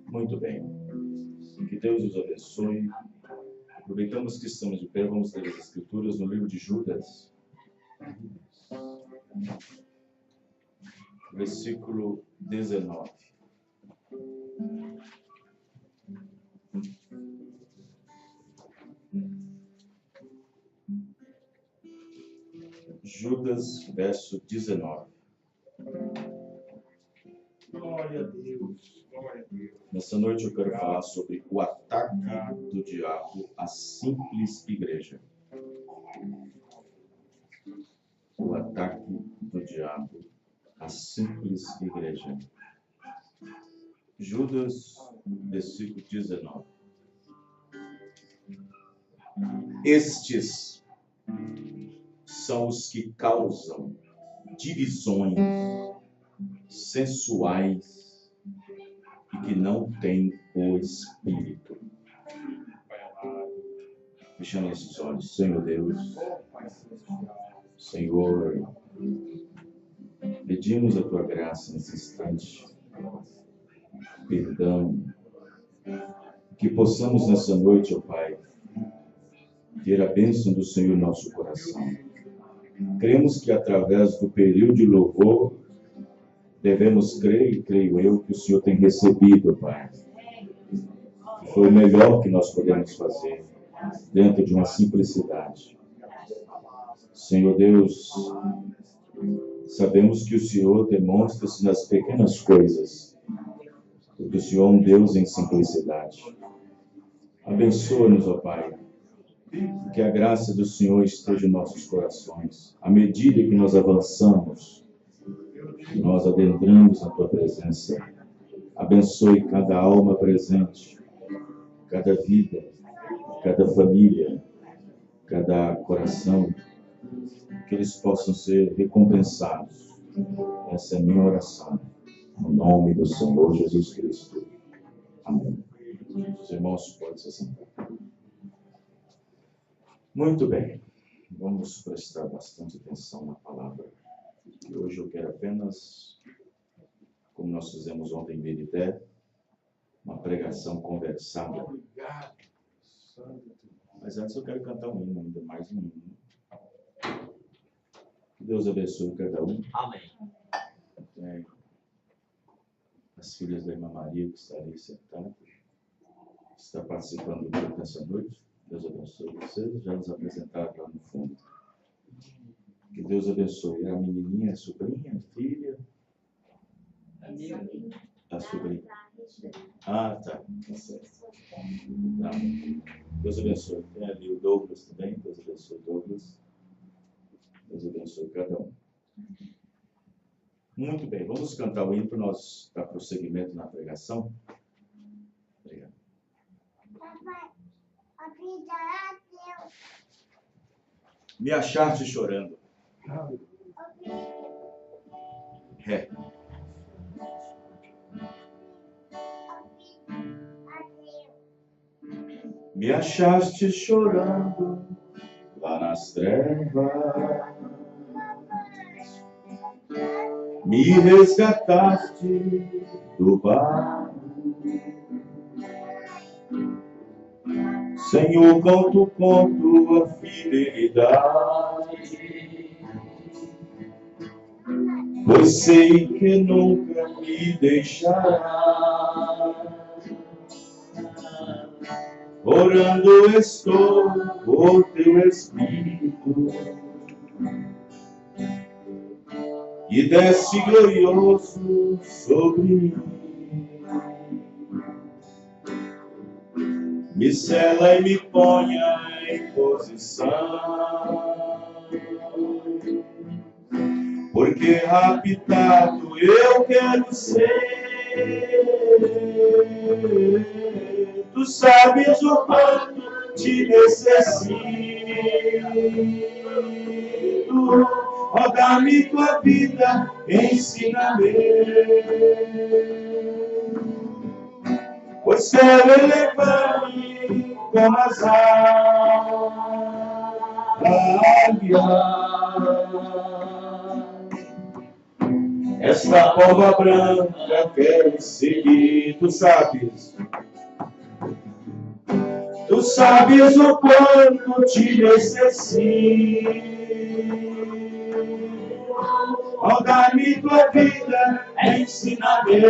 Muito bem. Que Deus os abençoe. Aproveitamos que estamos de pé, vamos ler as Escrituras no livro de Judas. Versículo 19. Judas, verso 19. Glória a Deus, glória a Deus. Nessa noite eu quero falar sobre o ataque do diabo à simples igreja. O ataque do diabo à simples igreja. Judas, versículo 19. Estes são os que causam divisões sensuais e que não têm o Espírito. Fechando nossos olhos. Senhor Deus, Senhor, pedimos a Tua graça nesse instante, perdão, que possamos nessa noite, ó Pai, ter a bênção do Senhor em nosso coração. Cremos que através do período de louvor, devemos crer, e creio eu, que o Senhor tem recebido, Pai. Foi o melhor que nós podemos fazer, dentro de uma simplicidade. Senhor Deus, sabemos que o Senhor demonstra-se nas pequenas coisas, porque o Senhor é um Deus em simplicidade. Abençoa-nos, ó Pai, que a graça do Senhor esteja em nossos corações. À medida que nós avançamos, nós adentramos na Tua presença. Abençoe cada alma presente, cada vida, cada família, cada coração, que eles possam ser recompensados. Essa é a minha oração, no nome do Senhor Jesus Cristo. Amém. Os irmãos podem se sentar. Muito bem, vamos prestar bastante atenção na palavra. E hoje eu quero apenas, como nós fizemos ontem em Verité, uma pregação conversada. Obrigado, Santo. Mas antes eu quero cantar um hino, ainda mais um hino. Que Deus abençoe cada um. Amém. As filhas da irmã Maria, que está ali sentada, está participando do grupo nessa noite. Deus abençoe vocês. Já nos apresentaram lá no fundo. Que Deus abençoe. É a menininha, a sobrinha, a filha? A sobrinha. Ah, tá. Tá certo. Tá. Deus abençoe. Tem ali o Douglas também. Deus abençoe o Douglas. Deus abençoe cada um. Muito bem. Vamos cantar o hino para nós dar prosseguimento na pregação. Obrigado. Me achaste chorando. Ré. Me achaste chorando lá nas trevas, me resgataste do barro. Senhor, conto com tua fidelidade, pois sei que nunca me deixará. Orando estou por teu Espírito, e desce glorioso sobre mim. Me sela e me ponha em posição, porque raptado eu quero ser. Tu sabes o quanto te necessito, ó, dá-me tua vida, ensina-me, pois quero elevar-me como as águias. Esta pomba branca quero seguir. Tu sabes o quanto te necessito. Ó, dá-me tua vida, ensina-me.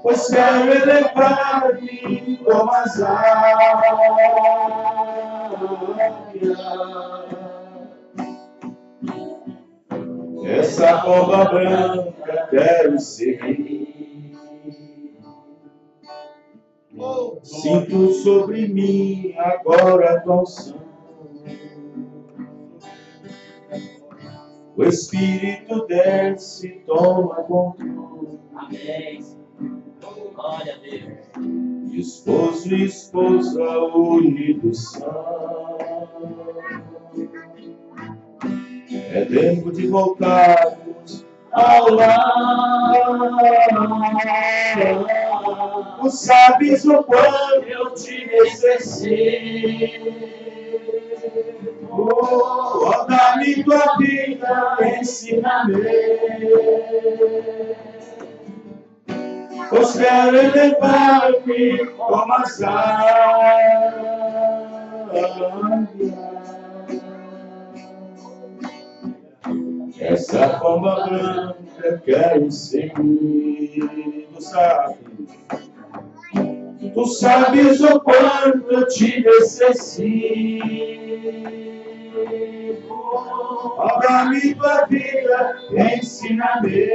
Pois quero elevar-me como as águias. Essa pomba branca quero seguir. Sinto sobre mim agora a tua unção. O Espírito desce, toma controle. Amém. Glória a Deus. Esposo e esposa unidos são. É tempo de voltarmos ao lar. Tu sabes o quanto eu te necessito. Oh, dá-me tua vida, ensina-me. Pois quero elevar-me como as águias. Essa pomba branca quero seguir. Tu sabes o quanto eu te necessito. Abra-me tua vida, ensina-me.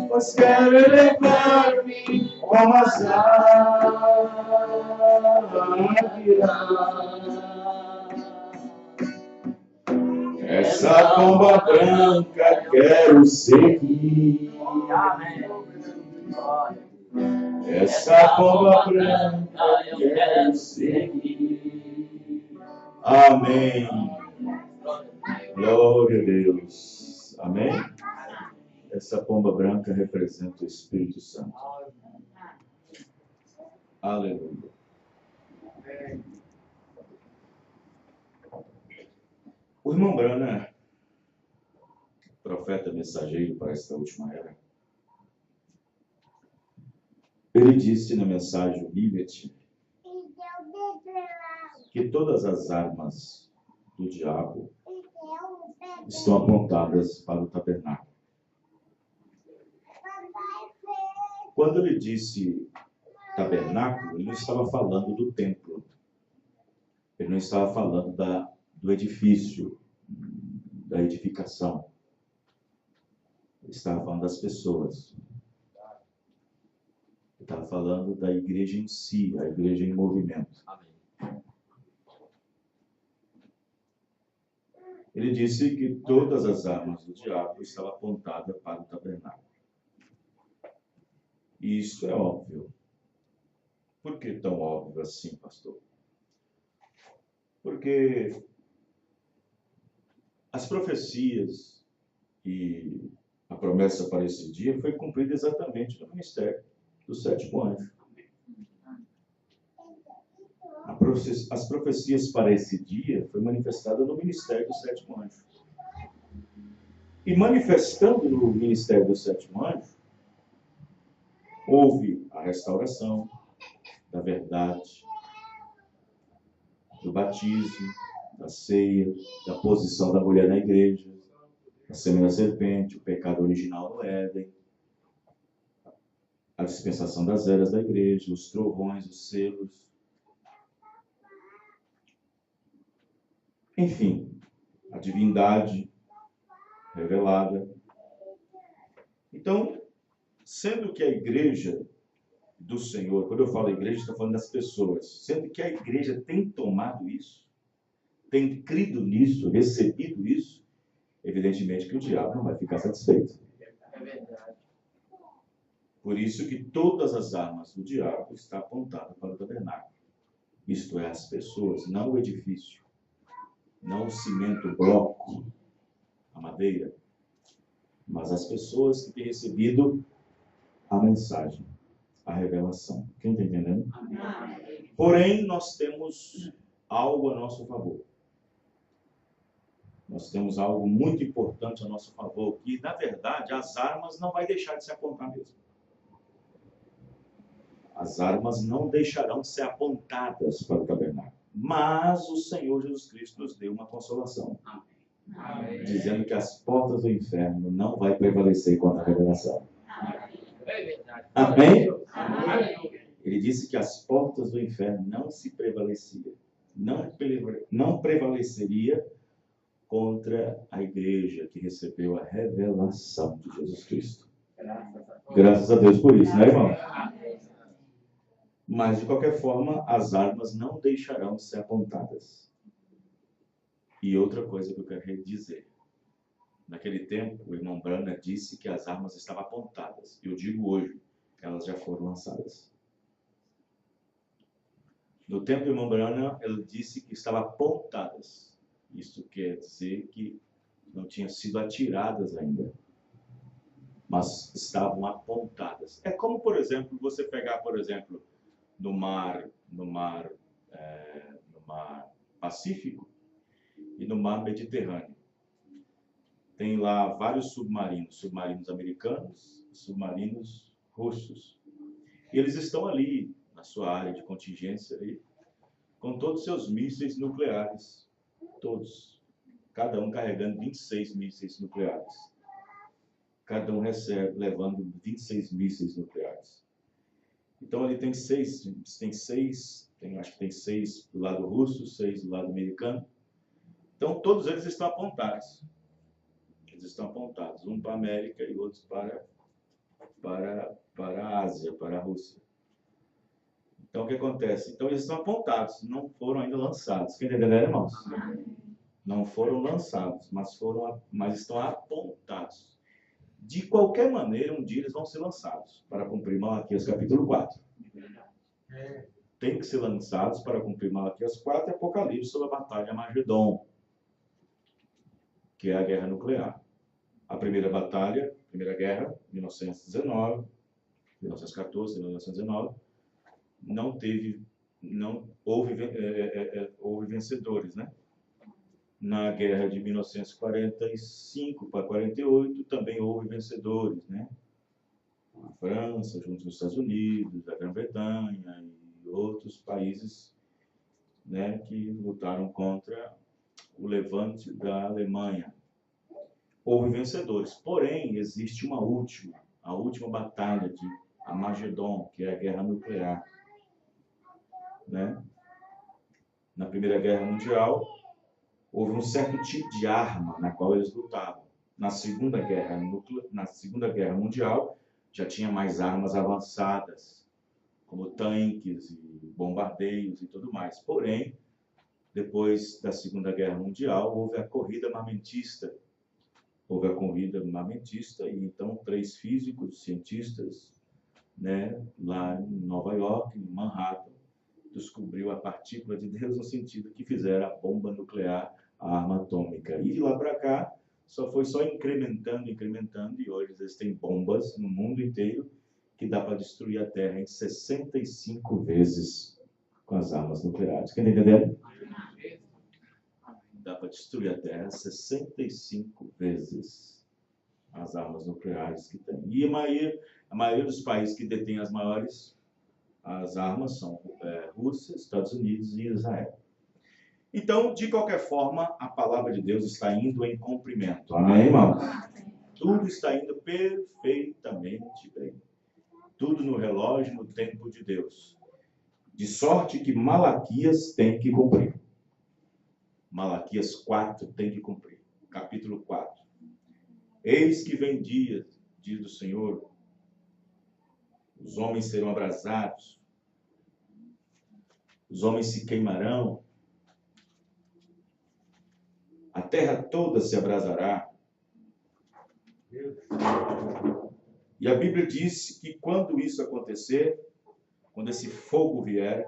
Pois quero elevar-me como as águias. Essa pomba branca quero seguir. Essa pomba branca eu quero seguir. Amém. Glória a Deus. Amém. Essa pomba branca representa o Espírito Santo. Aleluia. O irmão Branham, profeta mensageiro para esta última era, ele disse na mensagem Liberty que todas as armas do diabo estão apontadas para o tabernáculo. Quando ele disse tabernáculo, ele não estava falando do templo. Ele não estava falando do edifício, da edificação. Ele estava falando das pessoas. Ele estava falando da igreja em si, a igreja em movimento. Ele disse que todas as armas do diabo estavam apontadas para o tabernáculo. E isso é óbvio. Por que tão óbvio assim, pastor? Porque as profecias e a promessa para esse dia foi cumprida exatamente no ministério do sétimo anjo. As profecias para esse dia foi manifestada no ministério do sétimo anjo. E manifestando no ministério do sétimo anjo, houve a restauração da verdade, do batismo, da ceia, da posição da mulher na igreja, a semente da serpente, o pecado original no Éden, a dispensação das eras da igreja, os trovões, os selos. Enfim, a divindade revelada. Então, sendo que a igreja do Senhor, quando eu falo igreja, estou falando das pessoas, sendo que a igreja tem tomado isso, tem crido nisso, recebido isso, evidentemente que o diabo não vai ficar satisfeito. É verdade. Por isso que todas as armas do diabo estão apontadas para o tabernáculo. Isto é, as pessoas, não o edifício, não o cimento, o bloco, a madeira, mas as pessoas que têm recebido a mensagem, a revelação. Quem está entendendo? Amém. Porém, nós temos algo a nosso favor. nós temos algo muito importante a nosso favor, que, na verdade, as armas não vai deixar de se apontar mesmo. As armas não deixarão de ser apontadas para o tabernáculo. Mas o Senhor Jesus Cristo nos deu uma consolação, dizendo que as portas do inferno não vai prevalecer contra a revelação. É verdade. Amém? Amém. Ele disse que as portas do inferno não prevaleceria contra a igreja que recebeu a revelação de Jesus Cristo. Graças a Deus por isso, né, irmão? Mas, de qualquer forma, as armas não deixarão de ser apontadas. E outra coisa que eu quero dizer. Naquele tempo, o irmão Branham disse que as armas estavam apontadas. Eu digo hoje, elas já foram lançadas. No tempo do irmão Branham, ele disse que estavam apontadas. Isso quer dizer que não tinham sido atiradas ainda, mas estavam apontadas. É como, por exemplo, você pegar, por exemplo, no mar Pacífico e no mar Mediterrâneo. Tem lá vários submarinos americanos, submarinos russos. E eles estão ali, na sua área de contingência, ali, com todos os seus mísseis nucleares. Todos. Cada um carregando 26 mísseis nucleares. Cada um levando 26 mísseis nucleares. Então ele tem seis, acho que tem 6 do lado russo, 6 do lado americano. Então todos eles estão apontados. Eles estão apontados, um para a América e outros para a Ásia, para a Rússia. Então o que acontece? Então eles estão apontados, não foram ainda lançados. Quem entendeu, irmãos? Não foram lançados, mas estão apontados. De qualquer maneira, um dia eles vão ser lançados para cumprir Malaquias capítulo 4. Tem que ser lançados para cumprir Malaquias 4 e Apocalipse sobre a batalha Magedon, que é a guerra nuclear. A primeira guerra, 1914, 1919, houve vencedores, né? Na guerra de 1945 para 48 também houve vencedores, né? A França, junto com os Estados Unidos, a Grã-Bretanha e outros países, né, que lutaram contra o levante da Alemanha. Houve vencedores, porém existe a última batalha de Armagedon, que é a guerra nuclear, né? Na Primeira Guerra Mundial houve um certo tipo de arma na qual eles lutavam. Na Segunda Guerra Mundial já tinha mais armas avançadas, como tanques e bombardeios e tudo mais. Porém, depois da Segunda Guerra Mundial houve a corrida armamentista. E então 3 físicos, cientistas, né, lá em Nova York, em Manhattan, descobriu a partícula de Deus no sentido que fizeram a bomba nuclear, a arma atômica. E de lá para cá, foi incrementando, e hoje existem bombas no mundo inteiro que dá para destruir a Terra em 65 vezes com as armas nucleares. Quem está entendendo? Dá para destruir a Terra 65 vezes as armas nucleares que tem. E a maioria dos países que detêm as armas são Rússia, Estados Unidos e Israel. Então, de qualquer forma, a palavra de Deus está indo em cumprimento. Amém, irmãos? Tudo está indo perfeitamente bem. Tudo no relógio, no tempo de Deus. De sorte que Malaquias tem que cumprir. Malaquias 4 tem que cumprir. Capítulo 4. Eis que vem dias, diz o Senhor, os homens serão abrasados, os homens se queimarão, a terra toda se abrasará. E a Bíblia diz que quando isso acontecer, quando esse fogo vier,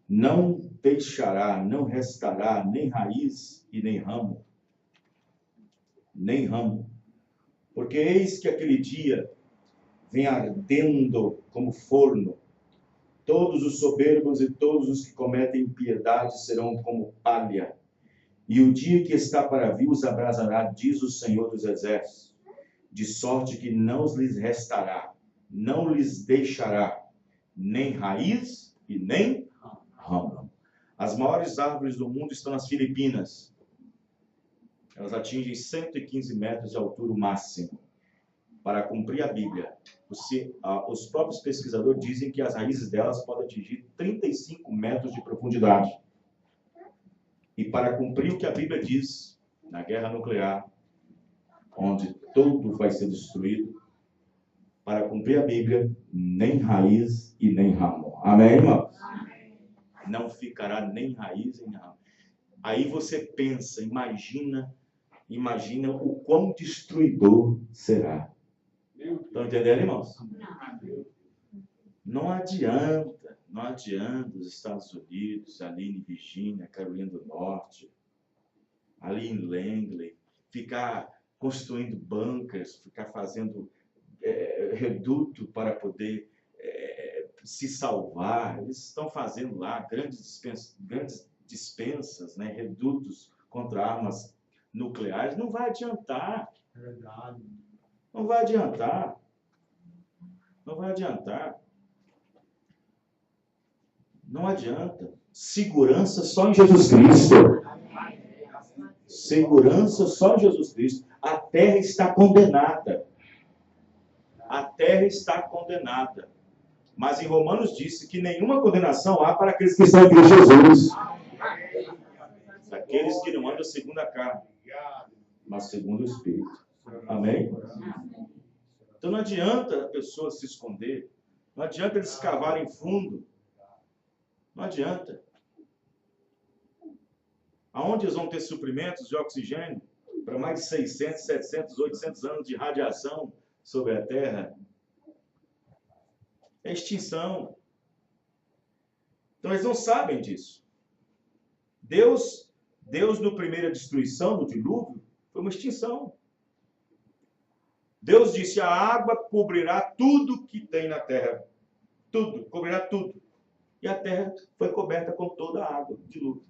não deixará, não restará nem raiz e nem ramo. Nem ramo. Porque eis que aquele dia vem ardendo como forno. Todos os soberbos e todos os que cometem impiedade serão como palha. E o dia que está para vir os abrasará, diz o Senhor dos Exércitos, de sorte que não lhes restará, não lhes deixará nem raiz e nem ramo. As maiores árvores do mundo estão nas Filipinas. Elas atingem 115 metros de altura o máximo. Para cumprir a Bíblia, os próprios pesquisadores dizem que as raízes delas podem atingir 35 metros de profundidade. E para cumprir o que a Bíblia diz, na guerra nuclear, onde tudo vai ser destruído, para cumprir a Bíblia, nem raiz e nem ramo. Amém, irmão? Não ficará nem raiz nem ramo. Aí você pensa, imagina o quão destruidor será. Estão entendendo, irmãos? Não adianta os Estados Unidos, ali em Virgínia, Carolina do Norte, ali em Langley, ficar construindo bunkers, ficar fazendo reduto para poder se salvar. Eles estão fazendo lá grandes dispensas, né, redutos contra armas nucleares. Não vai adiantar. É verdade. Não vai adiantar. Não vai adiantar. Não adianta. Segurança só em Jesus Cristo. Segurança só em Jesus Cristo. A terra está condenada. A terra está condenada. Mas em Romanos disse que nenhuma condenação há para aqueles que estão em Cristo Jesus. Aqueles que não andam segundo a carne, mas segundo o Espírito. Amém? Então não adianta a pessoa se esconder. Não adianta eles cavarem fundo. Não adianta. Aonde eles vão ter suprimentos de oxigênio para mais de 600, 700, 800 anos de radiação sobre a Terra? É extinção. Então eles não sabem disso. Deus no primeira destruição, no dilúvio, foi uma extinção. Deus disse: a água cobrirá tudo que tem na terra. Tudo, cobrirá tudo. E a terra foi coberta com toda a água, dilúvio.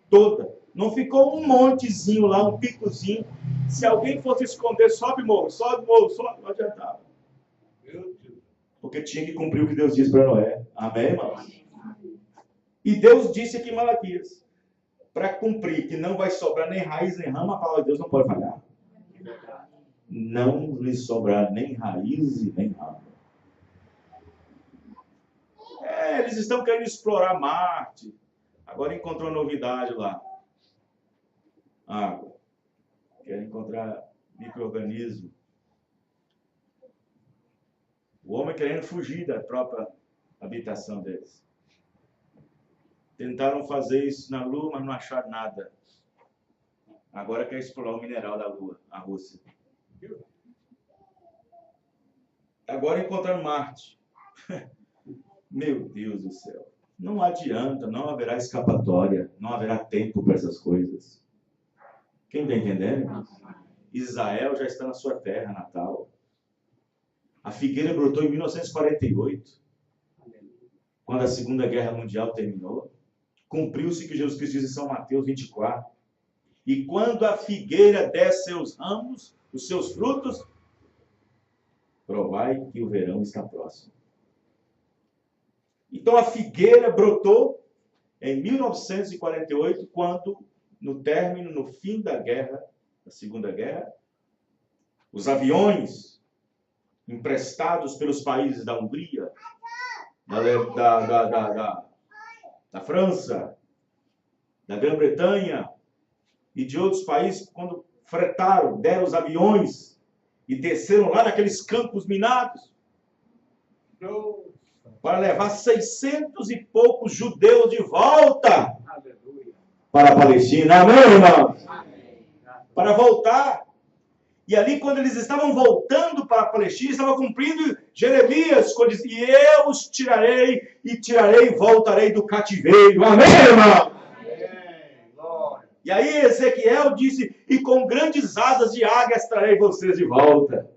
Toda. Não ficou um montezinho lá, um picozinho. Se alguém fosse esconder, sobe morro, não adiantava. Porque tinha que cumprir o que Deus disse para Noé. Amém, irmão? E Deus disse aqui em Malaquias, para cumprir que não vai sobrar nem raiz nem ramo, a palavra de Deus não pode falhar. Não lhe sobrar nem raiz e nem ramo. Eles estão querendo explorar Marte. Agora encontrou novidade lá. Água. Querem encontrar micro-organismo. O homem querendo fugir da própria habitação deles. Tentaram fazer isso na Lua, mas não acharam nada. Agora quer explorar o mineral da Lua, a Rússia. Agora encontraram Marte. Meu Deus do céu. Não adianta, não haverá escapatória, não haverá tempo para essas coisas. Quem está entendendo? Israel já está na sua terra natal. A figueira brotou em 1948, quando a Segunda Guerra Mundial terminou. Cumpriu-se que Jesus Cristo diz em São Mateus 24. E quando a figueira der seus ramos, os seus frutos, provai que o verão está próximo. Então a figueira brotou em 1948, quando, no fim da guerra, da Segunda Guerra, os aviões emprestados pelos países da Hungria, da França, da Grã-Bretanha e de outros países, quando fretaram, deram os aviões e desceram lá naqueles campos minados para levar 600 e poucos judeus de volta para a Palestina. Amém, irmão? Para voltar. E ali, quando eles estavam voltando para a Palestina, estavam cumprindo Jeremias, quando diz: e eu os tirarei, e voltarei do cativeiro. Amém, irmão? Amém. E aí Ezequiel disse: e com grandes asas de águias trarei vocês de volta.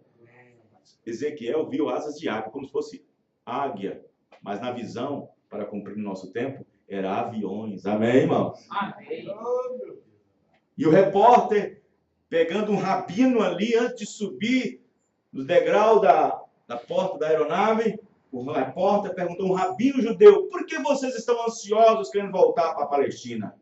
Ezequiel viu asas de águia, como se fosse águia. Mas na visão, para cumprir o nosso tempo, Era aviões. Amém, irmão? Amém. Oh, meu Deus. E o repórter, pegando um rabino ali, antes de subir no degrau da porta da aeronave, o repórter perguntou a um rabino judeu: por que vocês estão ansiosos querendo voltar para a Palestina?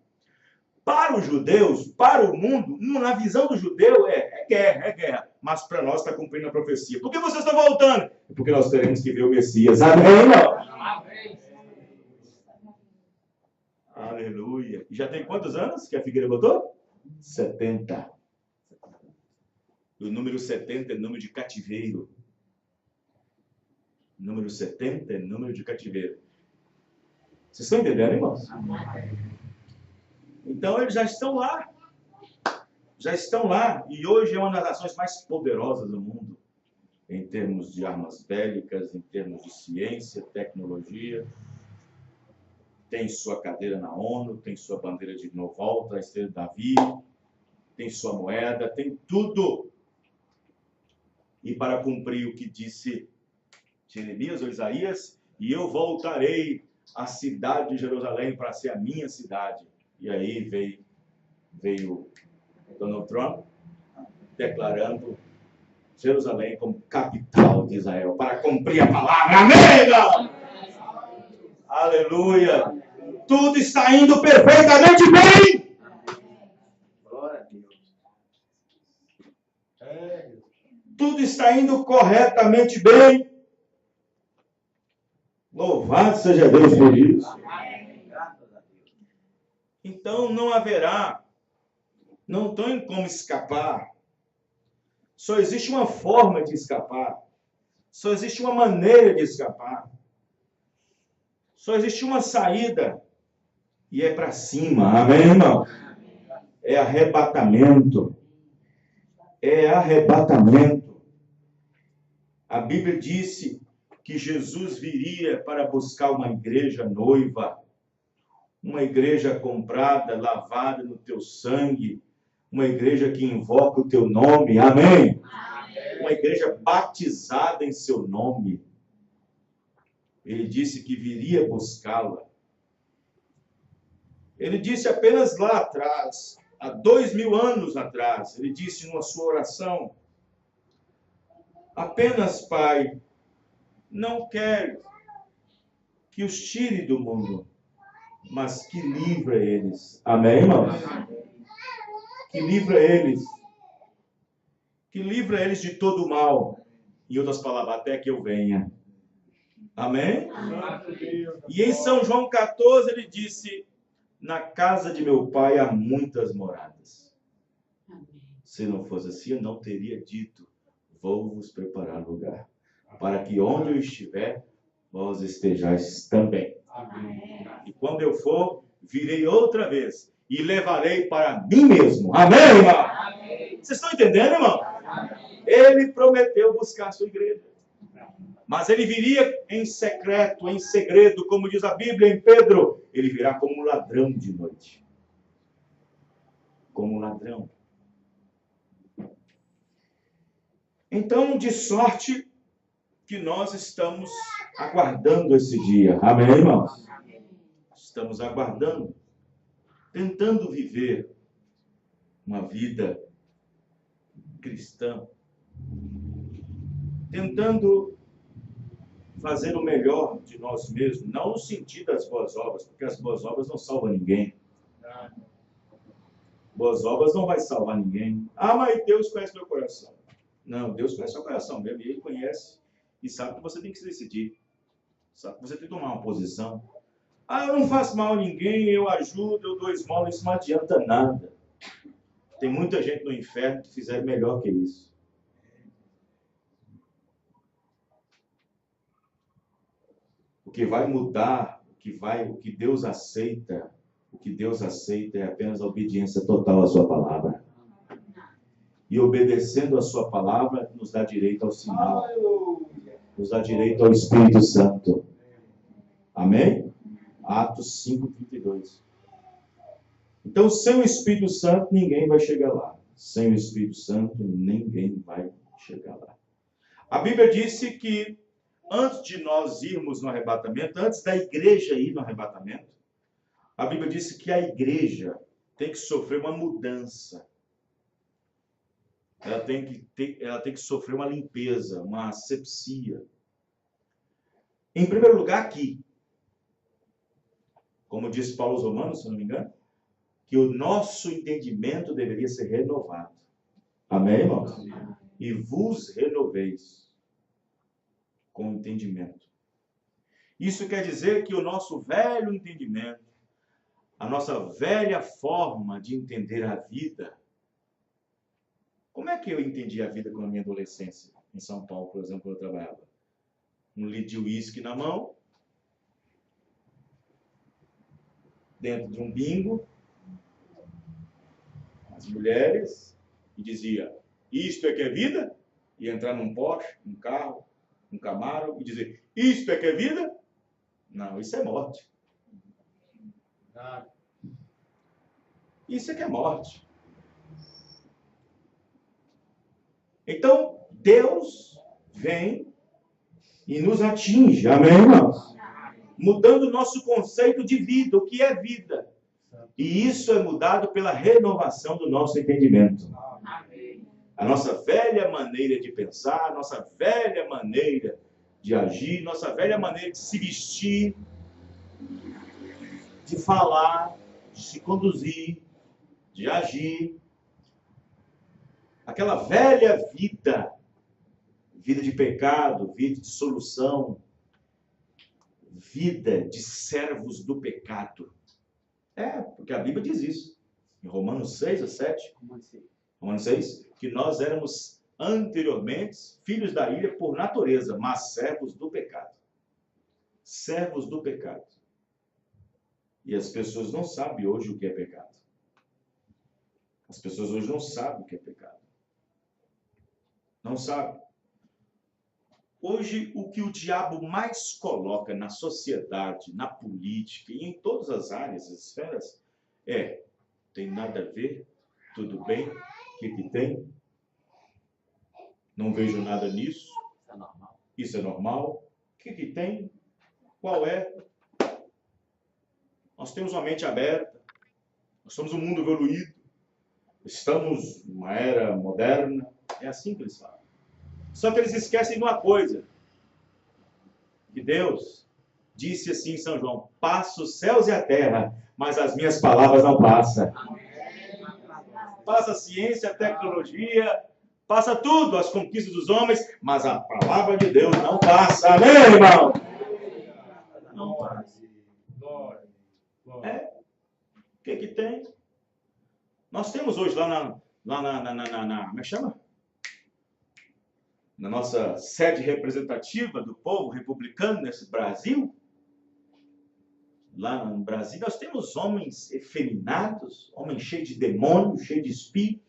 Para os judeus, para o mundo, na visão do judeu, é guerra. Mas para nós está cumprindo a profecia. Por que vocês estão voltando? É porque nós teremos que ver o Messias. Amém, irmão? Amém. Aleluia. E já tem quantos anos que a figueira botou? 70. E o número 70 é número de cativeiro. Número 70 é número de cativeiro. Vocês estão entendendo, irmãos? Então eles já estão lá. Já estão lá. E hoje é uma das nações mais poderosas do mundo. Em termos de armas bélicas, em termos de ciência, tecnologia. Tem sua cadeira na ONU, tem sua bandeira de novo volta, a estrela de Davi, tem sua moeda, tem tudo. E para cumprir o que disse Jeremias ou Isaías, e eu voltarei à cidade de Jerusalém para ser a minha cidade. E aí veio Donald Trump declarando Jerusalém como capital de Israel, para cumprir a palavra. Amém, irmão? Aleluia! Tudo está indo perfeitamente bem! Glória a Deus. É. Tudo está indo corretamente bem. Louvado seja Deus por isso. Graças a Deus. Então não tem como escapar. Só existe uma forma de escapar. Só existe uma maneira de escapar. Só existe uma saída. E é para cima. Amém, irmão? É arrebatamento. É arrebatamento. A Bíblia disse que Jesus viria para buscar uma igreja noiva. Uma igreja comprada, lavada no teu sangue. Uma igreja que invoca o teu nome. Amém? Uma igreja batizada em seu nome. Ele disse que viria buscá-la. Ele disse apenas lá atrás, há 2000 anos atrás, ele disse na sua oração: apenas, Pai, não quero que os tire do mundo, mas que livra eles. Amém, irmãos? Que livra eles. Que livra eles de todo o mal. Em outras palavras, até que eu venha. Amém? E em São João 14 ele disse: na casa de meu pai há muitas moradas. Se não fosse assim, eu não teria dito: vou vos preparar lugar, para que onde eu estiver, vós estejais também. Amém. E quando eu for, virei outra vez e levarei para mim mesmo. Amém, irmão? Amém. Vocês estão entendendo, irmão? Ele prometeu buscar a sua igreja. Mas ele viria em secreto, em segredo, como diz a Bíblia em Pedro. Ele virá como um ladrão de noite. Como um ladrão. Então, de sorte que nós estamos aguardando esse dia. Amém, irmãos? Estamos aguardando. Tentando viver uma vida cristã. Tentando fazer o melhor de nós mesmos, não no sentido das boas obras, porque as boas obras não salvam ninguém. Boas obras não vai salvar ninguém. Ah, mas Deus conhece meu coração. Não, Deus conhece seu coração mesmo, e Ele conhece e sabe que você tem que se decidir. Sabe que você tem que tomar uma posição. Ah, eu não faço mal a ninguém, eu ajudo, eu dou esmola, isso não adianta nada. Tem muita gente no inferno que fizer melhor que isso. O que vai mudar, o que Deus aceita é apenas a obediência total à sua palavra. E obedecendo a sua palavra, nos dá direito ao sinal. Nos dá direito ao Espírito Santo. Amém? Atos 5:32. Então, sem o Espírito Santo, ninguém vai chegar lá. Sem o Espírito Santo, ninguém vai chegar lá. A Bíblia disse que antes de nós irmos no arrebatamento, antes da igreja ir no arrebatamento, A Bíblia diz que a igreja tem que sofrer uma mudança. Ela tem que sofrer uma limpeza, uma asepsia. Em primeiro lugar, aqui, como disse Paulo aos Romanos, se não me engano, que o nosso entendimento deveria ser renovado. Amém, irmãos? E vos renoveis com o entendimento. Isso quer dizer que o nosso velho entendimento, a nossa velha forma de entender a vida. Como é que eu entendi a vida com a minha adolescência? Em São Paulo, por exemplo, quando eu trabalhava. Um litro de uísque na mão, dentro de um bingo, as mulheres, e dizia, isto é que é vida? E entrar num Porsche, num carro, num Camaro, e dizer, isto é que é vida? Não, isso é morte. Isso é que é morte. Então, Deus vem e nos atinge, amém, irmãos? Mudando o nosso conceito de vida, o que é vida. E isso é mudado pela renovação do nosso entendimento. A nossa velha maneira de pensar, a nossa velha maneira de agir, nossa velha maneira de se vestir, de falar, de se conduzir, de agir. Aquela velha vida, vida de pecado, vida de dissolução, vida de servos do pecado. Porque a Bíblia diz isso. Em Romanos 6 ou 7, Romanos 6, que nós éramos anteriormente filhos da ira por natureza, mas servos do pecado. Servos do pecado. E as pessoas não sabem hoje o que é pecado. As pessoas hoje não sabem o que é pecado. Não sabem. Hoje, o que o diabo mais coloca na sociedade, na política e em todas as áreas, as esferas, tem nada a ver, tudo bem, o que tem? Não vejo nada nisso. Isso é normal. O que tem? Qual é? Nós temos uma mente aberta. Nós somos um mundo evoluído. Estamos numa era moderna. É assim que eles falam. Só que eles esquecem de uma coisa. Que Deus disse assim em São João, passa os céus e a terra, mas as minhas palavras não passam. Passa a ciência, a tecnologia, passa tudo, as conquistas dos homens, mas a palavra de Deus não passa. Amém, irmão? Não passa. O que tem? Nós temos hoje lá como é que chama? Na nossa sede representativa do povo republicano nesse Brasil, lá no Brasil, nós temos homens efeminados, homens cheios de demônios, cheios de espírito,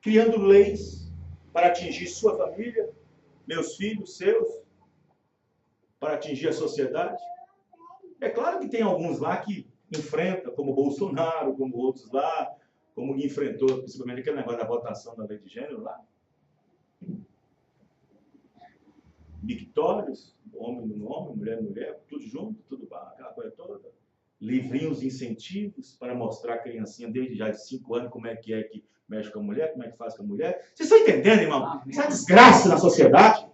criando leis para atingir sua família, meus filhos, seus, para atingir a sociedade. É claro que tem alguns lá que enfrentam, como Bolsonaro, como outros lá, como enfrentou, principalmente aquele negócio da votação da lei de gênero lá. Victórios, homem no homem, mulher no mulher, tudo junto, tudo aquela coisa toda. Livrinhos incentivos para mostrar a criancinha desde já de 5 anos como é que mexe com a mulher, como é que faz com a mulher. Vocês estão entendendo, irmão? Isso é desgraça na sociedade.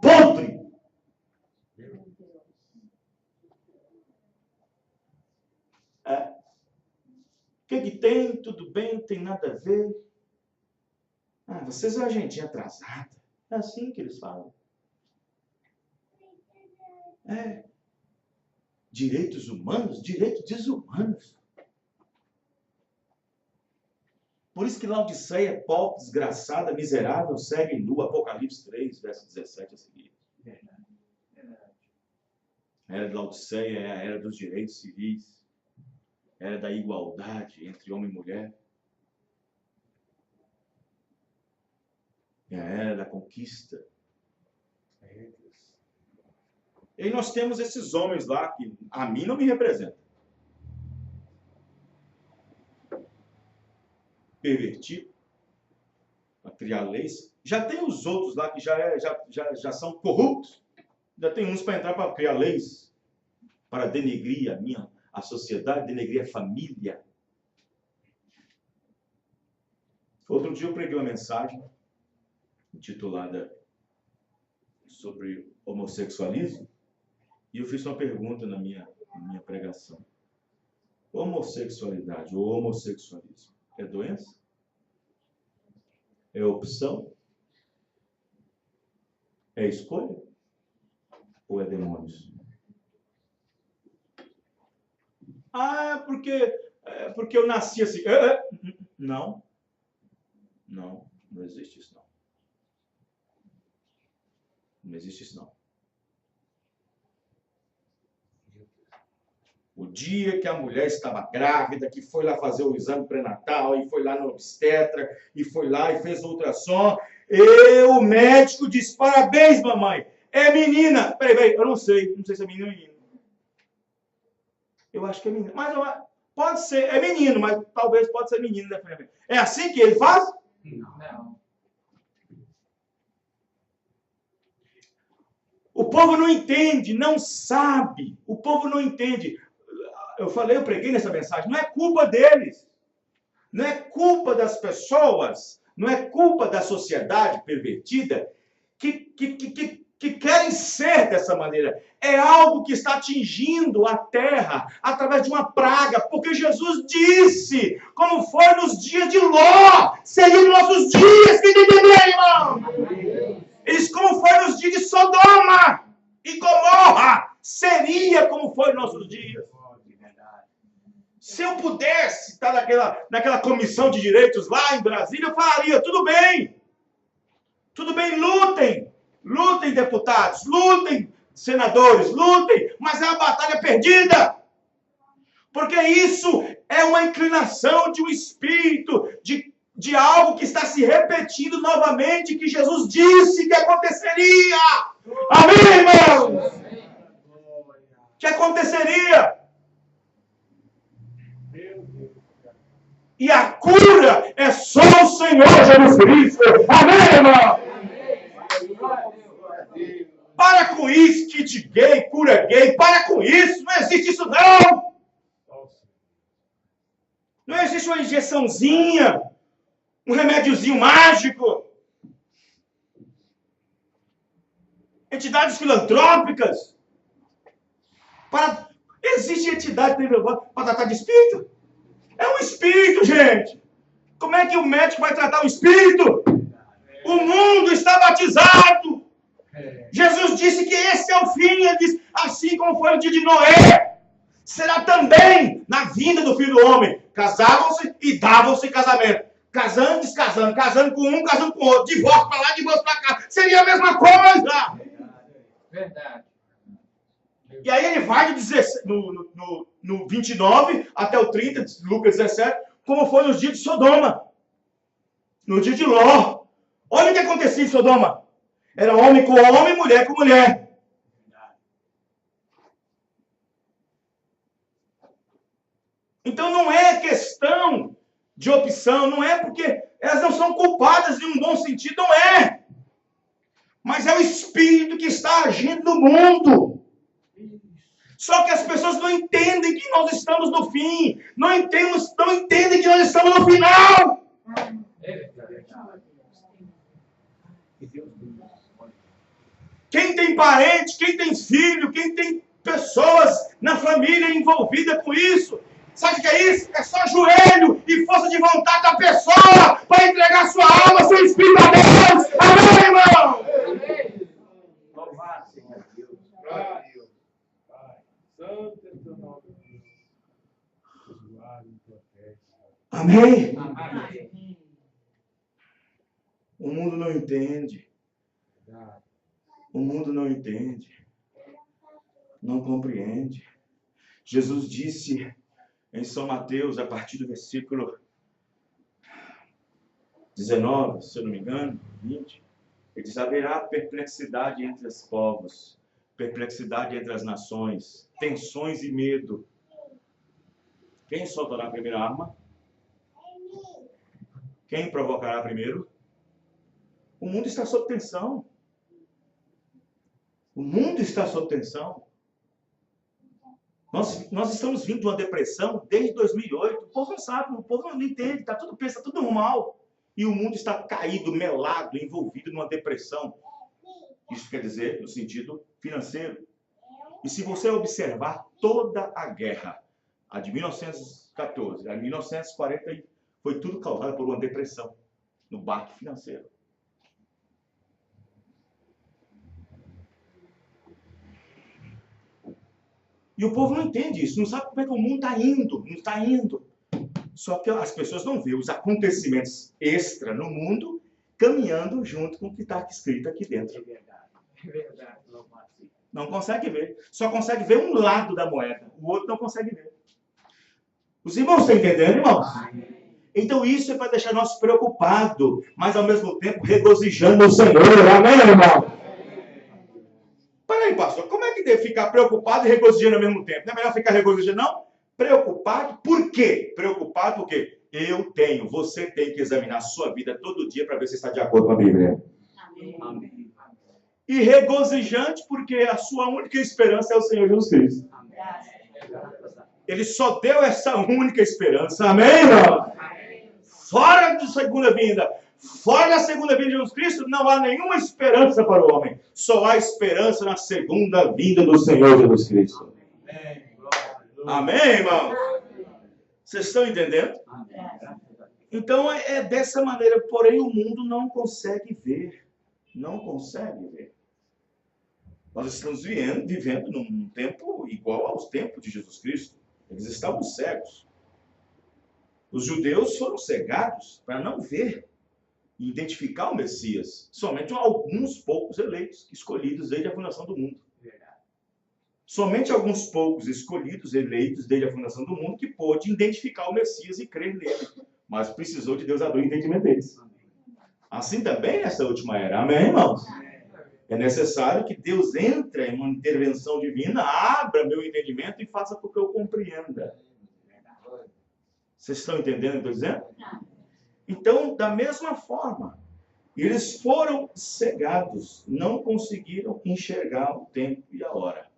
Podre. O que tem? Tudo bem, não tem nada a ver. Vocês são a gente atrasada. É assim que eles falam. Direitos humanos, direitos desumanos. Por isso que Laodiceia é pobre, desgraçada, miserável, segue nu. Apocalipse 3, verso 17 a seguir. A era de Laodiceia é a era dos direitos civis. Era da igualdade entre homem e mulher. É a era da conquista. E nós temos esses homens lá que a mim não me representam. Pervertido. Para criar leis. Já tem os outros lá que já são corruptos. Ainda tem uns para entrar para criar leis, para denegrir a sociedade, denegrir a família. Outro dia eu preguei uma mensagem intitulada sobre homossexualismo e eu fiz uma pergunta na minha pregação. Homossexualidade ou homossexualismo é doença? É opção? É escolha? Ou é demônios? Porque eu nasci assim. Não. Não existe isso não. Não existe isso não. O dia que a mulher estava grávida, que foi lá fazer o exame pré-natal, e foi lá no obstetra, e foi lá e fez o ultrassom, o médico disse, parabéns, mamãe, é menina. Peraí, eu não sei se é menino ou menino. Eu acho que é menino, mas pode ser, é menino, mas talvez pode ser menino, né? É assim que ele faz? Não. O povo não entende, não sabe, o povo não entende. Eu preguei nessa mensagem, não é culpa deles, não é culpa das pessoas, não é culpa da sociedade pervertida que querem ser dessa maneira. É algo que está atingindo a terra através de uma praga, porque Jesus disse, como foi nos dias de Ló, seriam nossos dias, que entendeu, irmão? Eles, como foi nos dias de Sodoma e Gomorra, seria como foi nos nossos dias. Se eu pudesse estar naquela comissão de direitos lá em Brasília, eu falaria, tudo bem, lutem deputados, lutem senadores, lutem, mas é uma batalha perdida, porque isso é uma inclinação de um espírito, de algo que está se repetindo novamente, que Jesus disse que aconteceria. Amém, irmãos? Que aconteceria. E a cura é só o Senhor Jesus Cristo. Amém, irmão? Para com isso, kit gay, cura gay. Para com isso. Não existe isso, não. Não existe uma injeçãozinha, um remédiozinho mágico. Entidades filantrópicas. Existe entidade para tratar de espírito? É um espírito, gente. Como é que o médico vai tratar o espírito? O mundo está batizado. Jesus disse que esse é o fim. Ele disse, assim como foi o dia de Noé, será também na vinda do Filho do Homem. Casavam-se e davam-se em casamento. Casando, descasando. Casando com um, casando com o outro. Divórcio para lá, divórcio para cá. Seria a mesma coisa. Verdade. E aí ele vai no 29 até o 30, Lucas 17, como foi nos dias de Sodoma. No dia de Ló. Olha o que acontecia em Sodoma. Era homem com homem, mulher com mulher. Então não é questão de opção, não é porque elas não são culpadas em um bom sentido, não é. Mas é o Espírito que está agindo no mundo. Só que as pessoas não entendem que nós estamos no fim. Não entendem que nós estamos no final. Quem tem parente, quem tem filho, quem tem pessoas na família envolvida com isso, sabe o que é isso? É só joelho e força de vontade da pessoa para entregar sua alma, seu espírito a Deus. Amém, irmão? Amém. Louvado seja Deus. Glória a Deus. Pai, santo é teu nome, Deus. Jesuado e protege. Amém? Amém. O mundo não entende. Verdade. O mundo não entende. Não compreende. Jesus disse em São Mateus, a partir do versículo 19, se eu não me engano, 20, ele diz, haverá perplexidade entre os povos, perplexidade entre as nações, tensões e medo. Quem soltará a primeira arma? Quem provocará primeiro? O mundo está sob tensão. O mundo está sob tensão. Nós estamos vindo de uma depressão desde 2008. O povo não sabe, o povo não entende, pensa tudo mal. E o mundo está caído, melado, envolvido numa depressão. Isso quer dizer no sentido financeiro. E se você observar toda a guerra, a de 1914, a de 1940, foi tudo causado por uma depressão no baque financeiro. E o povo não entende isso, não sabe como é que o mundo está indo, não está indo. Só que as pessoas não veem os acontecimentos extra no mundo caminhando junto com o que está escrito aqui dentro. É verdade. É verdade. Não consegue ver. Só consegue ver um lado da moeda. O outro não consegue ver. Os irmãos estão entendendo, irmãos? Então isso é para deixar nós preocupados, mas ao mesmo tempo regozijando o Senhor. Amém, irmão? Peraí, pastor, como é que deve ficar preocupado e regozijando ao mesmo tempo? Não é melhor ficar regozijando, não? Preocupado, por quê? Preocupado porque você tem que examinar a sua vida todo dia para ver se está de acordo com a Bíblia. Amém. E regozijante porque a sua única esperança é o Senhor Jesus Cristo. Ele só deu essa única esperança. Amém, irmão? Fora da segunda vinda. Fora da segunda vinda de Jesus Cristo, não há nenhuma esperança para o homem. Só há esperança na segunda vinda do Senhor Jesus Cristo. Amém, irmão? Vocês estão entendendo? Então é dessa maneira. Porém, o mundo não consegue ver. Não consegue ver. Nós estamos vivendo num tempo igual aos tempos de Jesus Cristo. Eles estavam cegos. Os judeus foram cegados para não ver e identificar o Messias. Somente alguns poucos eleitos, escolhidos desde a fundação do mundo. Somente alguns poucos escolhidos, eleitos desde a fundação do mundo, que pôde identificar o Messias e crer nele. Mas precisou de Deus abrir o entendimento deles. Assim também nessa última era. Amém, irmãos? É necessário que Deus entre em uma intervenção divina, abra meu entendimento e faça com que eu compreenda. Vocês estão entendendo o que eu estou dizendo? Então, da mesma forma, eles foram cegados, não conseguiram enxergar o tempo e a hora.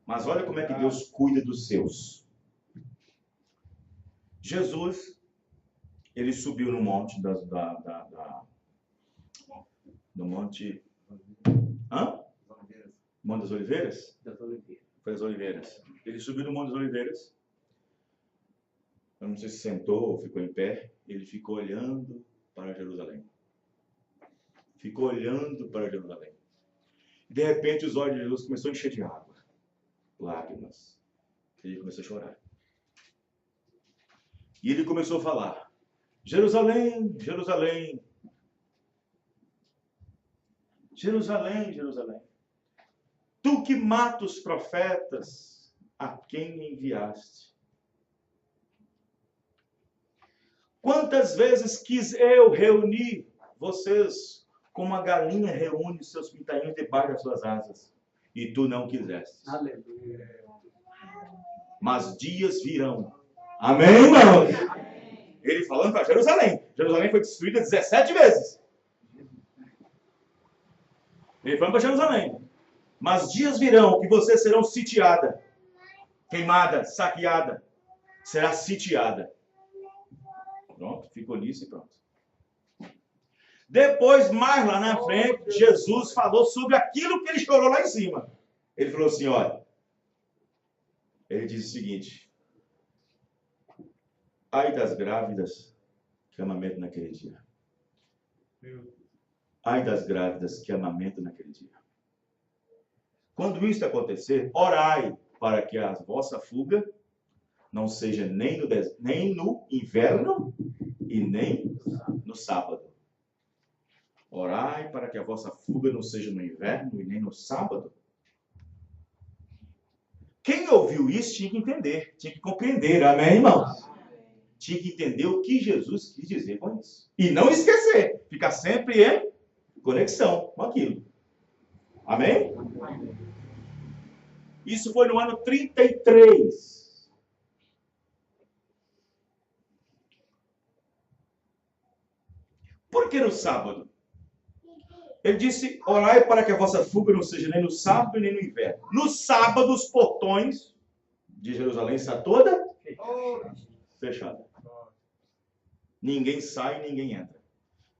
Mas olha como é que Deus cuida dos seus. Jesus, ele subiu no monte no monte... Monte das Oliveiras? Foi das Oliveiras. Ele subiu no Monte das Oliveiras. Eu não sei se sentou ou ficou em pé. Ele ficou olhando para Jerusalém. Ficou olhando para Jerusalém. De repente, os olhos de Jesus começaram a encher de água. Lágrimas. Ele começou a chorar. E ele começou a falar: Jerusalém, Jerusalém. Jerusalém, Jerusalém. Tu que mata os profetas, a quem enviaste? Quantas vezes quis eu reunir vocês como a galinha reúne seus pintainhos debaixo das suas asas, e tu não quiseste. Aleluia. Mas dias virão. Amém, irmãos? Ele falando para Jerusalém. Jerusalém foi destruída 17 vezes. Ele falando para Jerusalém. Mas dias virão que vocês serão sitiada, queimada, saqueada. Será sitiada. Pronto, ficou nisso e pronto. Depois, mais lá na frente, Jesus falou sobre aquilo que ele chorou lá em cima. Ele falou assim, olha. Ele diz o seguinte. Ai das grávidas que amamentam naquele dia. Ai das grávidas que amamentam naquele dia. Quando isso acontecer, orai para que a vossa fuga não seja nem no inverno e nem no sábado. Orai para que a vossa fuga não seja no inverno e nem no sábado. Quem ouviu isso tinha que entender, tinha que compreender. Amém, irmãos? Tinha que entender o que Jesus quis dizer com isso. E não esquecer, ficar sempre em conexão com aquilo. Amém? Isso foi no ano 33. Por que no sábado? Ele disse, orai para que a vossa fuga não seja nem no sábado nem no inverno. No sábado, os portões de Jerusalém está toda fechada. Ninguém sai, ninguém entra.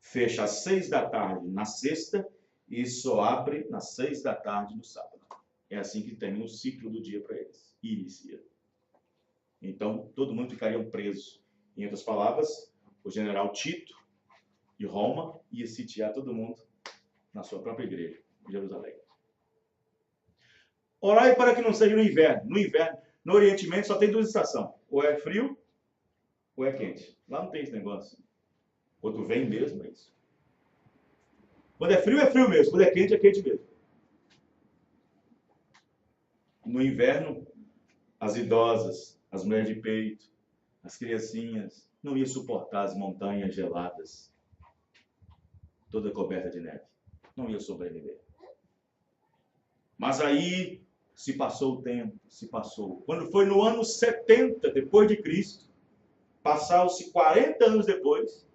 Fecha às 6 da tarde na sexta e só abre nas 6 da tarde no sábado. É assim que termina o ciclo do dia para eles. E inicia. Então, todo mundo ficaria preso. Em outras palavras, o general Tito, de Roma, ia sitiar todo mundo na sua própria igreja, em Jerusalém. Orai para que não seja no inverno. No inverno, no Oriente Médio, só tem duas estações. Ou é frio, ou é quente. Lá não tem esse negócio. Quando vem mesmo, é isso. Quando é frio mesmo. Quando é quente mesmo. No inverno, as idosas, as mulheres de peito, as criancinhas, não iam suportar as montanhas geladas, toda coberta de neve. Não ia sobreviver. Mas aí se passou o tempo, se passou. Quando foi no ano 70 depois de Cristo, passaram-se 40 anos depois,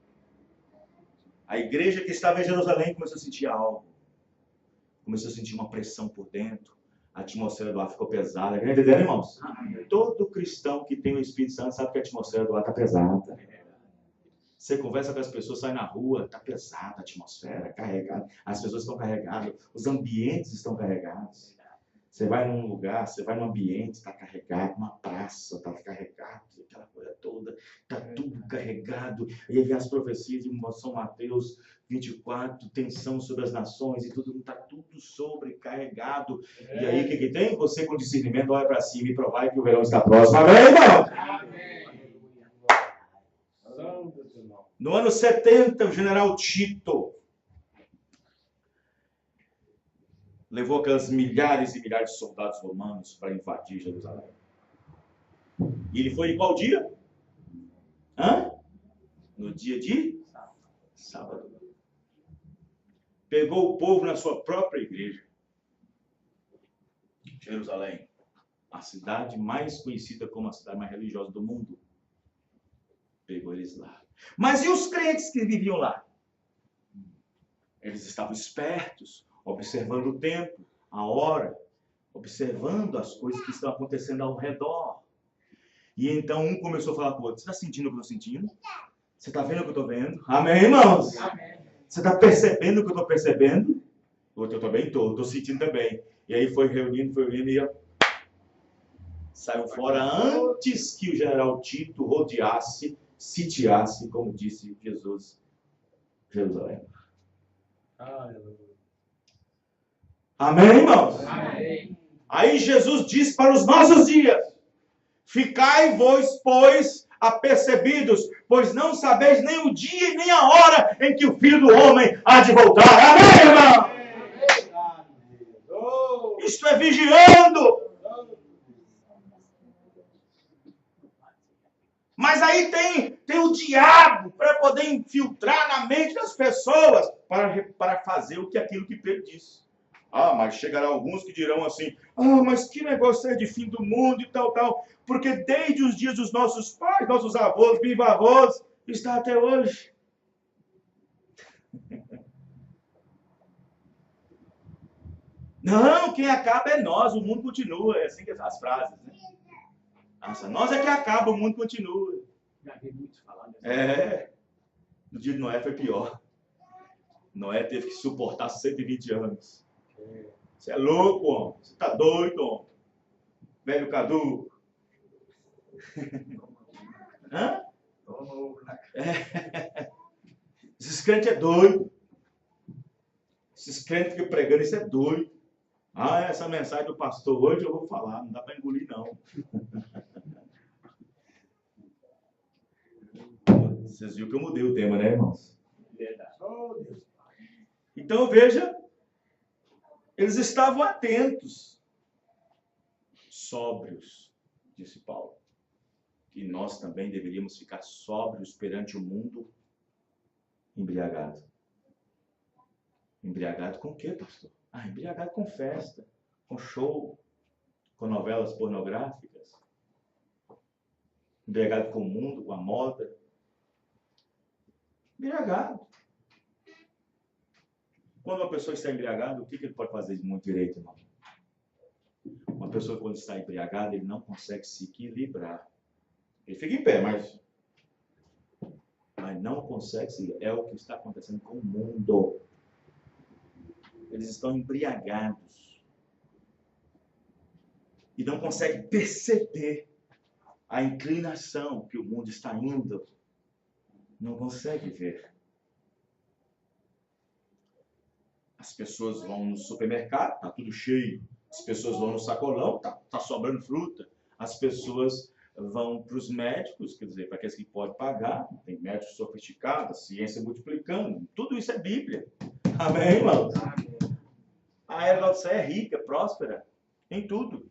a igreja que estava em Jerusalém começou a sentir algo. Começou a sentir uma pressão por dentro. A atmosfera do ar ficou pesada. Entenderam, irmãos? Todo cristão que tem o Espírito Santo sabe que a atmosfera do ar está pesada. Você conversa com as pessoas, sai na rua, está pesada a atmosfera, carregada. As pessoas estão carregadas, os ambientes estão carregados. Você vai num lugar, você vai num ambiente, está carregado, uma praça, está carregado, aquela coisa toda, está tudo carregado. E aí as profecias de São Mateus 24, tensão sobre as nações, e tudo está tudo sobrecarregado. E aí o que tem? Você com discernimento olha para cima e provar que o verão está próximo. Amém, irmão? No ano 70, o general Tito levou aquelas milhares e milhares de soldados romanos para invadir Jerusalém. E ele foi em qual dia? No dia de sábado. Pegou o povo na sua própria igreja. Jerusalém, a cidade mais conhecida como a cidade mais religiosa do mundo. Pegou eles lá. Mas e os crentes que viviam lá? Eles estavam espertos, observando o tempo, a hora, observando as coisas que estão acontecendo ao redor. E então um começou a falar com o outro: você está sentindo o que eu estou sentindo? Você está vendo o que eu estou vendo? Amém, irmãos? Amém. Você está percebendo o que eu estou percebendo? O outro, eu também estou sentindo também. E aí foi reunindo e saiu fora antes que o general Tito rodeasse, sitiasse, como disse Jesus, Jerusalém. Amém, irmãos? Amém. Aí Jesus diz para os nossos dias: ficai vós, pois, apercebidos, pois não sabeis nem o dia e nem a hora em que o Filho do Homem há de voltar. Amém, irmão? Isto é vigiando. Mas aí tem o diabo para poder infiltrar na mente das pessoas para fazer aquilo que Pedro disse. Mas chegará alguns que dirão assim: mas que negócio é de fim do mundo e tal, tal. Porque desde os dias dos nossos pais, nossos avós, bisavós, está até hoje. Não, quem acaba é nós, o mundo continua. É assim que as frases, né? Nossa, nós é que acaba, o mundo continua. Já vi muitos falar dessa. No dia de Noé foi pior. Noé teve que suportar 120 anos. Você é louco, homem. Você tá doido, homem. Velho Cadu. Esses crentes é doido. Esses crentes ficam pregando, isso é doido. Essa mensagem do pastor hoje eu vou falar, não dá para engolir não. Vocês viram que eu mudei o tema, né, irmãos? Verdade. Então veja, eles estavam atentos, sóbrios, disse Paulo. E nós também deveríamos ficar sóbrios perante o mundo embriagado. Embriagado com o quê, pastor? Embriagado com festa, com show, com novelas pornográficas. Embriagado com o mundo, com a moda. Embriagado. Quando uma pessoa está embriagada, o que ele pode fazer de muito direito, irmão? Uma pessoa, quando está embriagada, ele não consegue se equilibrar. Ele fica em pé, mas não consegue se... É o que está acontecendo com o mundo. Eles estão embriagados. E não conseguem perceber a inclinação que o mundo está indo. Não consegue ver. As pessoas vão no supermercado, está tudo cheio. As pessoas vão no sacolão, tá sobrando fruta. As pessoas vão para os médicos, quer dizer, para aqueles que podem pagar. Tem médicos sofisticados, ciência multiplicando. Tudo isso é Bíblia. Amém, irmãos? A era da Odisseia é rica, próspera, em tudo.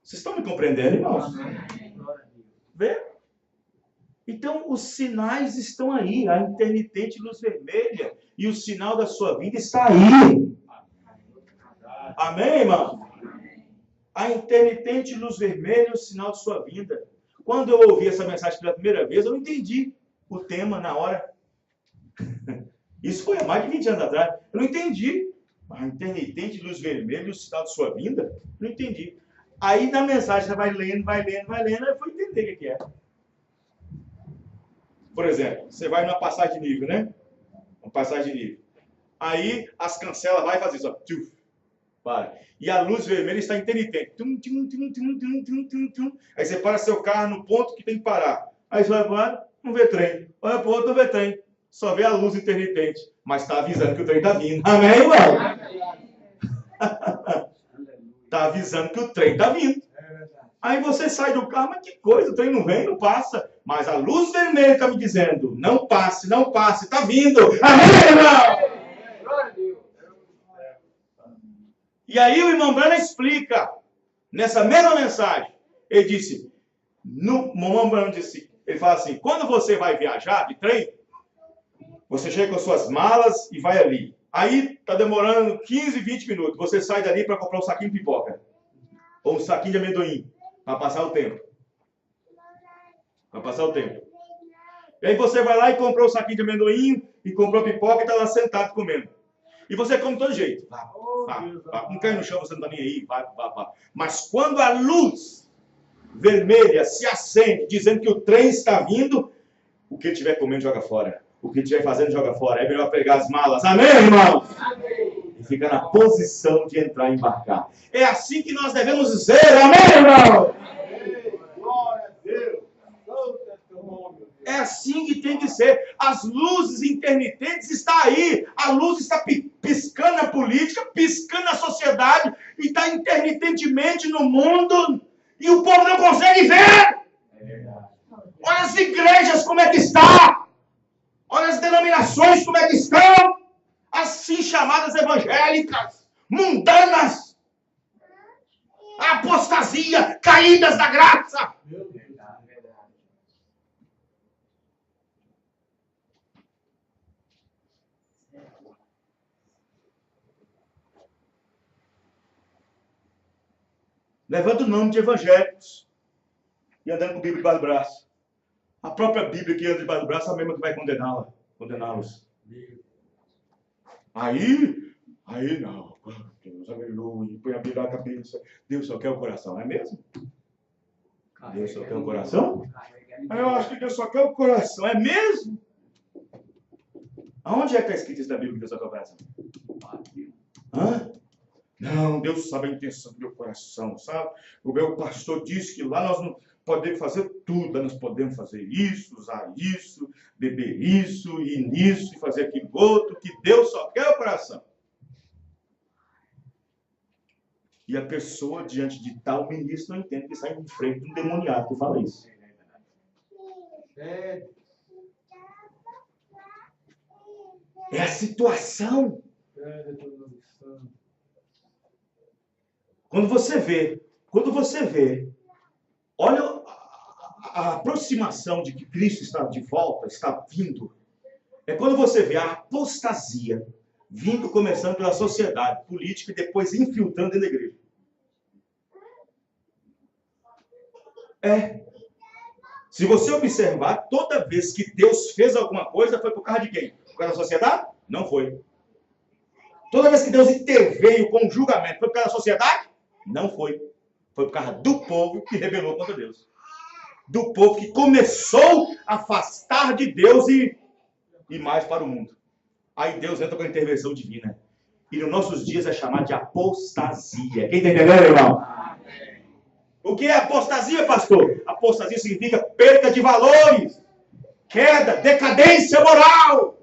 Vocês estão me compreendendo, irmãos? Vê? Então, os sinais estão aí. A intermitente luz vermelha e o sinal da sua vida está aí. Amém, irmão? A intermitente luz vermelha e o sinal de sua vida. Quando eu ouvi essa mensagem pela primeira vez, eu não entendi o tema na hora. Isso foi há mais de 20 anos atrás. Eu não entendi. A intermitente luz vermelha e o sinal de sua vida? Não entendi. Aí na mensagem você vai lendo, eu fui entender o que é. Por exemplo, você vai numa passagem de nível, né? Uma passagem de nível. Aí as cancelas vai fazer isso, ó. Tchuf, para. E a luz vermelha está intermitente. Tum, tum, tum, tum, tum, tum, tum, tum. Aí você para seu carro no ponto que tem que parar. Aí você vai para, não vê trem. Olha para o outro, não vê trem. Só vê a luz intermitente. Mas está avisando que o trem está vindo. Amém, irmão? Está avisando que o trem está vindo. Aí você sai do carro, mas que coisa, o trem não vem, não passa. Mas a luz vermelha está me dizendo, não passe, não passe, está vindo. Amém, irmão? Glória a Deus. E aí o irmão Branham explica, nessa mesma mensagem, ele disse, o irmão Branham disse, ele fala assim, quando você vai viajar de trem, você chega com suas malas e vai ali. Aí está demorando 15, 20 minutos, você sai dali para comprar um saquinho de pipoca, ou um saquinho de amendoim, para passar o tempo. Para passar o tempo. E aí você vai lá e comprou o saquinho de amendoim, e comprou pipoca e está lá sentado comendo. E você come de todo jeito. Não cai no chão, você não está nem aí. Vai. Mas quando a luz vermelha se acende, dizendo que o trem está vindo, o que estiver comendo, joga fora. O que estiver fazendo, joga fora. É melhor pegar as malas. Amém, irmãos? Amém. E ficar na posição de entrar e embarcar. É assim que nós devemos dizer. Amém, irmãos? Amém. Glória a Deus. É assim que tem que ser. As luzes intermitentes estão aí. A luz está piscando na política, piscando na sociedade, e está intermitentemente no mundo, e o povo não consegue ver. Olha as igrejas como é que está. Olha as denominações como é que estão. Assim chamadas evangélicas, mundanas, a apostasia, caídas da graça. Levanta o nome de evangélicos e andando com a Bíblia debaixo do braço. A própria Bíblia que anda debaixo do braço é a mesma que vai condená-los. Aí não. Deus, aleluia. Põe a Bíblia na cabeça. Deus só quer o coração, não é mesmo? Deus só quer o coração? Eu acho que Deus só quer o coração, é mesmo? Aonde é que está escrito isso na Bíblia que Deus só quer o coração? Hã? Não, Deus sabe a intenção do meu coração, sabe? O meu pastor disse que lá nós não podemos fazer tudo, nós podemos fazer isso, usar isso, beber isso, ir nisso, e fazer aquilo outro, que Deus só quer o coração. E a pessoa, diante de tal ministro, não entende que sai em frente de um demoniado que fala isso. É a situação. Quando você vê, olha a aproximação de que Cristo está de volta, está vindo. É quando você vê a apostasia vindo, começando pela sociedade política e depois infiltrando dentro da igreja. Se você observar, toda vez que Deus fez alguma coisa, foi por causa de quem? Por causa da sociedade? Não foi. Toda vez que Deus interveio com o julgamento, foi por causa da sociedade? Não foi. Foi por causa do povo que rebelou contra Deus. Do povo que começou a afastar de Deus e mais para o mundo. Aí Deus entra com a intervenção divina. E nos nossos dias é chamado de apostasia. Quem está entendendo, irmão? O que é apostasia, pastor? Apostasia significa perda de valores, queda, decadência moral.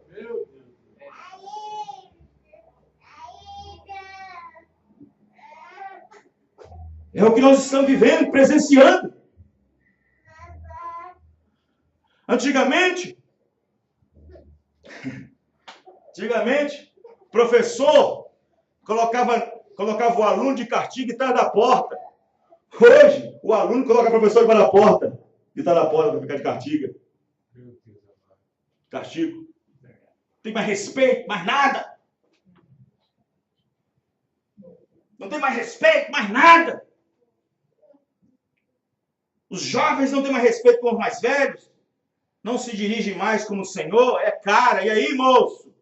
É o que nós estamos vivendo, presenciando. Antigamente, professor colocava o aluno de castigo e estava na porta. Hoje, o aluno coloca o professor para na porta e está na porta para ficar de castigo. Castigo. Não tem mais respeito, mais nada. Não tem mais respeito, mais nada. Os jovens não têm mais respeito com os mais velhos. Não se dirigem mais como o Senhor. É cara. E aí, moço?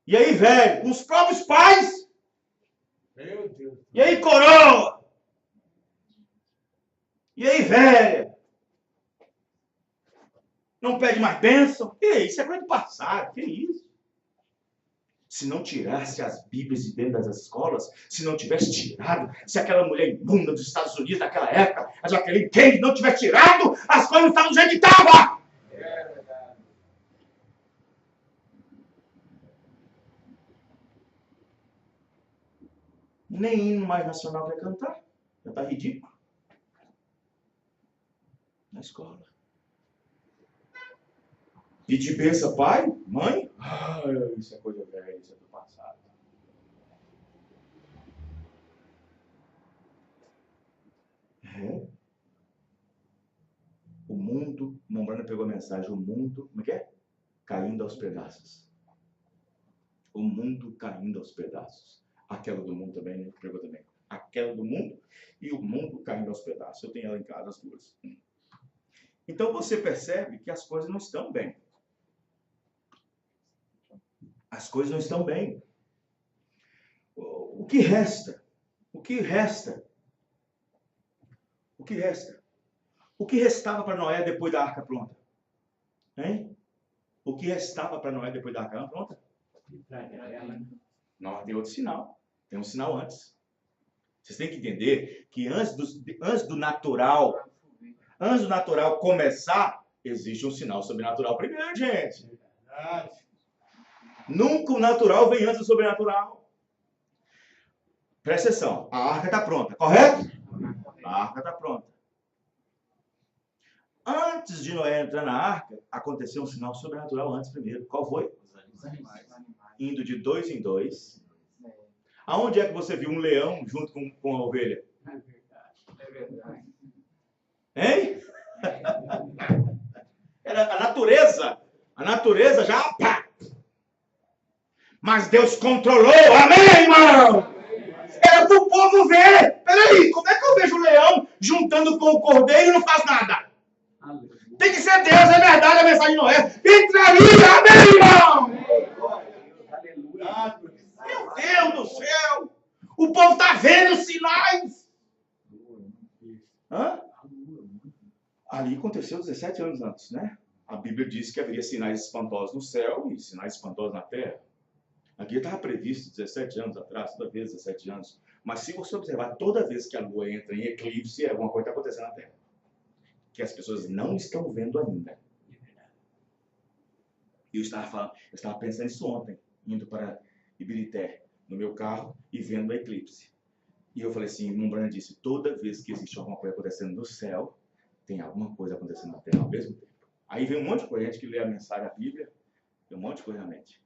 E aí, velho? Os próprios pais? Meu Deus. E aí, coroa? E aí, velha? Não pede mais bênção? Que isso? É coisa do passado. Que isso? Se não tirasse as Bíblias de dentro das escolas, se não tivesse tirado, se aquela mulher imunda dos Estados Unidos naquela época, a Jacqueline Kennedy não tivesse tirado, as coisas não estavam do jeito que estavam. É verdade. Nem hino mais nacional quer cantar. Já está ridículo. Na escola. Pedir bênção, pai, mãe? Ah, isso é coisa velha, isso é do passado. É. O mundo, Mombrana pegou a mensagem, o mundo, como é que é? Caindo aos pedaços. O mundo caindo aos pedaços. Aquela do mundo também, né? Pegou também. Aquela do mundo e o mundo caindo aos pedaços. Eu tenho ela em casa, as duas. Então você percebe que as coisas não estão bem. As coisas não estão bem. O que resta? O que resta? O que resta? O que restava para Noé depois da arca pronta? Hein? O que restava para Noé depois da arca pronta? Não, tem outro sinal. Tem um sinal antes. Vocês têm que entender que antes do natural começar, existe um sinal sobrenatural primeiro, gente. Nunca o natural vem antes do sobrenatural. Presta atenção. A arca está pronta, correto? A arca está pronta. Antes de Noé entrar na arca, aconteceu um sinal sobrenatural antes primeiro. Qual foi? Os animais. Indo de 2 em 2. Aonde é que você viu um leão junto com a ovelha? É verdade. Hein? Era a natureza já... Pá. Mas Deus controlou. Amém, irmão? Era para o povo ver. Peraí, como é que eu vejo o leão juntando com o cordeiro e não faz nada? Tem que ser Deus, é verdade a mensagem de Noé. Entraria, amém, irmão? Meu Deus do céu. O povo está vendo os sinais. Hã? Ali aconteceu 17 anos antes, né? A Bíblia diz que haveria sinais espantosos no céu e sinais espantosos na terra. Aqui estava previsto 17 anos atrás, toda vez 17 anos. Mas se você observar, toda vez que a lua entra em eclipse, alguma coisa está acontecendo na terra. Que as pessoas não estão vendo ainda. E eu estava pensando nisso ontem, indo para Ibirité, no meu carro, e vendo o eclipse. E eu falei assim, Mombrana disse, toda vez que existe alguma coisa acontecendo no céu, tem alguma coisa acontecendo na terra ao mesmo tempo. Aí vem um monte de coisa, gente que lê a mensagem da Bíblia, tem um monte de coisa na mente.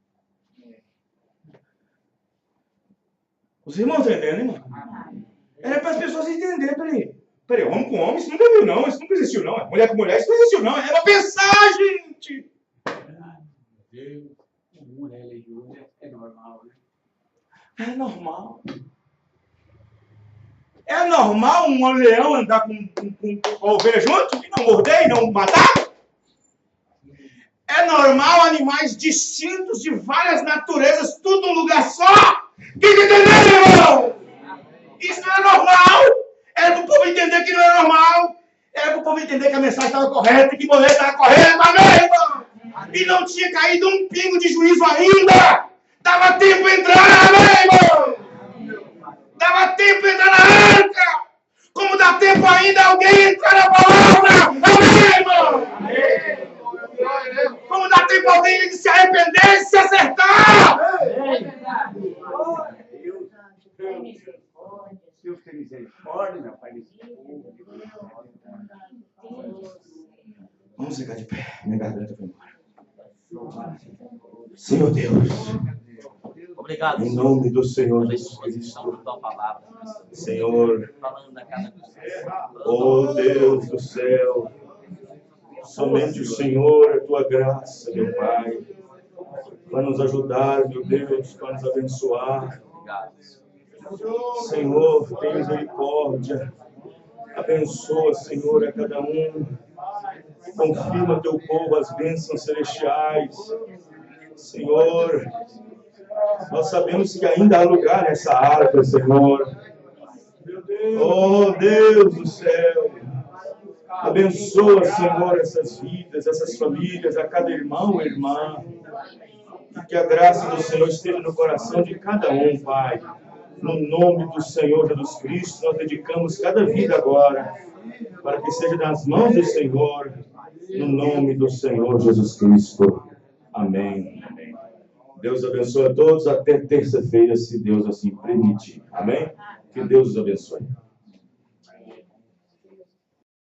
Os irmãos estão entendendo, irmão? Era para as pessoas entenderem, peraí, homem com homem, isso nunca viu não, isso nunca existiu não, mulher com mulher, isso não existiu não, é para pensar, gente! Deus. O mundo religioso é normal, né? É normal. É normal um leão andar com a ovelha junto e não morder e não matar? É normal animais distintos de várias naturezas, tudo num lugar só? Quem tá entendendo, irmão? Isso não é normal. Era para o povo entender que não é normal. Era para o povo entender que a mensagem estava correta, que o boleto estava correto, amém, irmão? E não tinha caído um pingo de juízo ainda. Dava tempo de entrar, amém, irmão? Dava tempo de entrar na arca. Como dá tempo ainda alguém entrar na palavra, amém, irmão? Como dá tempo alguém de se arrepender e se acertar. Deus tem misericórdia, meu Pai, desse povo. Vamos ficar de pé. Minha garganta foi embora. Senhor Deus, Obrigado, em Senhor. nome do Senhor Pela Jesus exposição da Cristo, tua palavra. Senhor, Falando da casa do Senhor. oh Deus do céu, somente o Senhor, a tua graça, meu Pai, para nos ajudar, meu Deus, para nos abençoar. Obrigado, Senhor. Senhor, tem misericórdia. Abençoa, Senhor, a cada um. Confirma teu povo as bênçãos celestiais. Senhor, nós sabemos que ainda há lugar nessa arca, Senhor. Oh, Deus do céu. Abençoa, Senhor, essas vidas, essas famílias, a cada irmão e irmã. Que a graça do Senhor esteja no coração de cada um, Pai. No nome do Senhor Jesus Cristo, nós dedicamos cada vida agora, para que seja nas mãos do Senhor, no nome do Senhor Jesus Cristo. Amém. Amém. Deus abençoe a todos até terça-feira, se Deus assim permitir. Amém? Que Deus os abençoe.